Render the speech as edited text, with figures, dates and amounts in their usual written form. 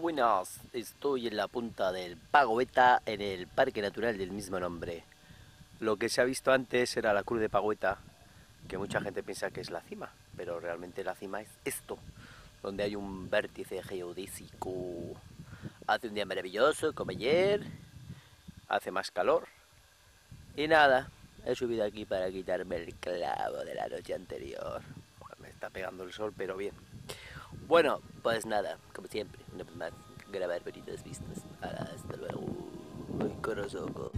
buenas. Estoy en la punta del Pago Beta en el Parque Natural del mismo nombre. Lo que se ha visto antes era la Cruz de Pagoeta, que mucha gente piensa que es la cima, pero realmente la cima es esto, donde hay un vértice geodésico. Hace un día maravilloso, como ayer, hace más calor. Y nada, he subido aquí para quitarme el clavo de la noche anterior. Me está pegando el sol, pero bien. Bueno, pues nada, como siempre, una vez más, grabar bonitas vistas. Hasta luego. Ay, corozoco.